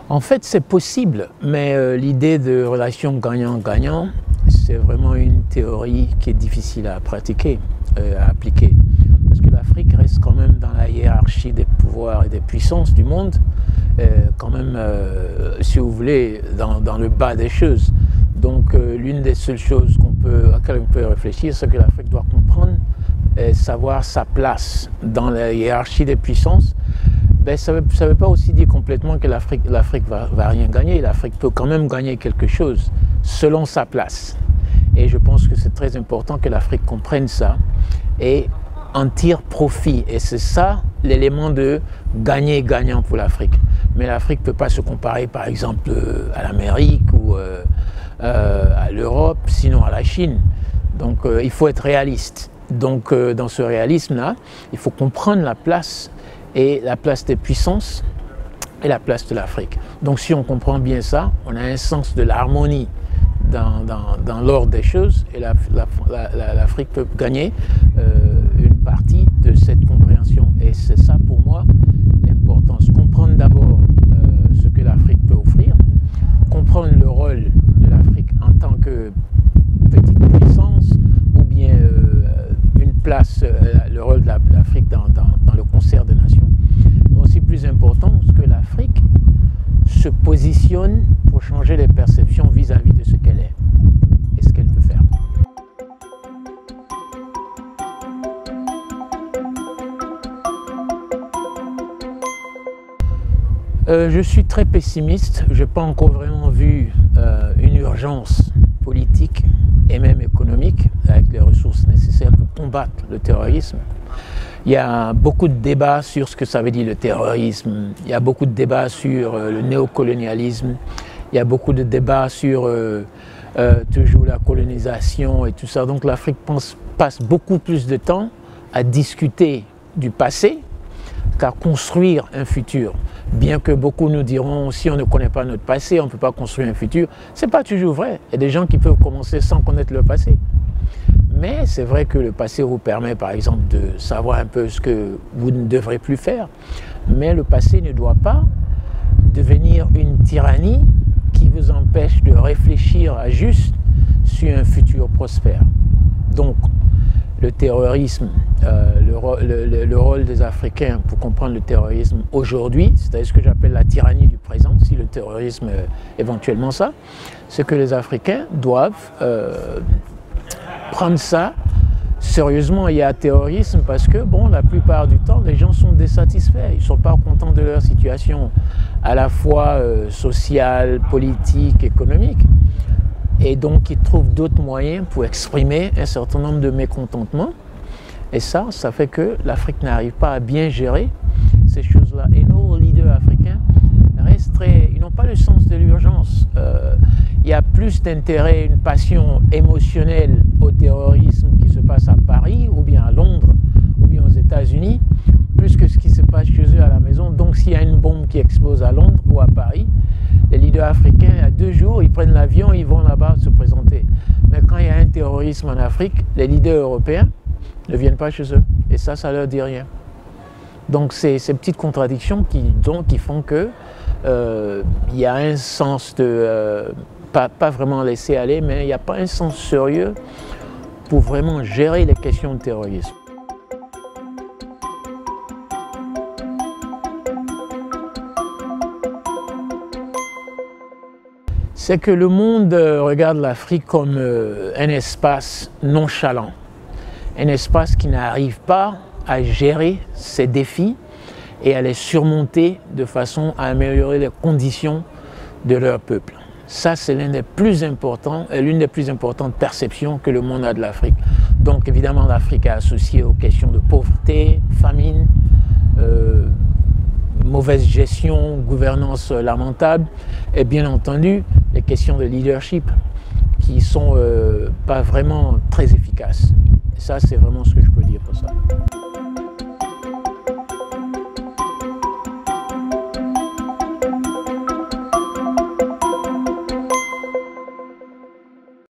En fait, c'est possible, mais l'idée de relation gagnant-gagnant, c'est vraiment une théorie qui est difficile à pratiquer, à appliquer. Parce que l'Afrique reste quand même dans la hiérarchie des pouvoirs et des puissances du monde, quand même, si vous voulez, dans le bas des choses. Donc, l'une des seules choses à laquelle on peut réfléchir, c'est que l'Afrique doit comprendre et savoir sa place dans la hiérarchie des puissances. Ben, ça ne veut pas aussi dire complètement que l'Afrique va rien gagner. L'Afrique peut quand même gagner quelque chose selon sa place. Et je pense que c'est très important que l'Afrique comprenne ça et en tire profit. Et c'est ça l'élément de gagner-gagnant pour l'Afrique. Mais l'Afrique ne peut pas se comparer par exemple à l'Amérique ou à l'Europe, sinon à la Chine. Donc il faut être réaliste. Donc dans ce réalisme-là, il faut comprendre la place et la place des puissances et la place de l'Afrique. Donc si on comprend bien ça, on a un sens de l'harmonie dans l'ordre des choses et l'Afrique peut gagner une partie de cette compréhension. Et c'est ça pour moi l'importance. Comprendre d'abord ce que l'Afrique peut offrir, comprendre le rôle de l'Afrique en tant que petite puissance ou bien une place, le rôle de l'Afrique dans le concert des nations. Mais aussi plus important, que l'Afrique se positionne pour changer les perceptions vis-à-vis de ce qu'elle est et ce qu'elle peut faire. Je suis très pessimiste. Je n'ai pas encore vraiment vu une urgence politique et même économique avec les ressources nécessaires pour combattre le terrorisme. Il y a beaucoup de débats sur ce que ça veut dire le terrorisme. Il y a beaucoup de débats sur le néocolonialisme. Il y a beaucoup de débats sur toujours la colonisation et tout ça. Donc l'Afrique passe beaucoup plus de temps à discuter du passé qu'à construire un futur. Bien que beaucoup nous diront, si on ne connaît pas notre passé, on ne peut pas construire un futur. Ce n'est pas toujours vrai. Il y a des gens qui peuvent commencer sans connaître leur passé. Mais c'est vrai que le passé vous permet, par exemple, de savoir un peu ce que vous ne devrez plus faire. Mais le passé ne doit pas devenir une tyrannie qui vous empêche de réfléchir à juste sur un futur prospère. Donc, le terrorisme, le rôle des Africains pour comprendre le terrorisme aujourd'hui, c'est-à-dire ce que j'appelle la tyrannie du présent, si le terrorisme est éventuellement ça, c'est que les Africains doivent prendre ça sérieusement. Il y a terrorisme parce que, bon, la plupart du temps, les gens sont désatisfaits. Ils ne sont pas contents de leur situation, à la fois sociale, politique, économique. Et donc, ils trouvent d'autres moyens pour exprimer un certain nombre de mécontentements. Et ça fait que l'Afrique n'arrive pas à bien gérer ces choses-là. Et nos leaders africains restent ils n'ont pas le sens de l'urgence. Il y a plus d'intérêt, une passion émotionnelle au terrorisme qui se passe à Paris, ou bien à Londres, ou bien aux États-Unis, plus que ce qui se passe chez eux à la maison. Donc s'il y a une bombe qui explose à Londres ou à Paris, les leaders africains, il y a 2 jours, ils prennent l'avion, ils vont là-bas se présenter. Mais quand il y a un terrorisme en Afrique, les leaders européens ne viennent pas chez eux. Et ça leur dit rien. Donc c'est ces petites contradictions qui font que il y a un sens de... pas vraiment laisser aller, mais il n'y a pas un sens sérieux pour vraiment gérer les questions de terrorisme. C'est que le monde regarde l'Afrique comme un espace nonchalant, un espace qui n'arrive pas à gérer ses défis et à les surmonter de façon à améliorer les conditions de leur peuple. Ça, c'est l'une des plus importantes perceptions que le monde a de l'Afrique. Donc évidemment, l'Afrique est associée aux questions de pauvreté, famine, mauvaise gestion, gouvernance lamentable et bien entendu les questions de leadership qui ne sont pas vraiment très efficaces. Et ça, c'est vraiment ce que je peux dire pour ça.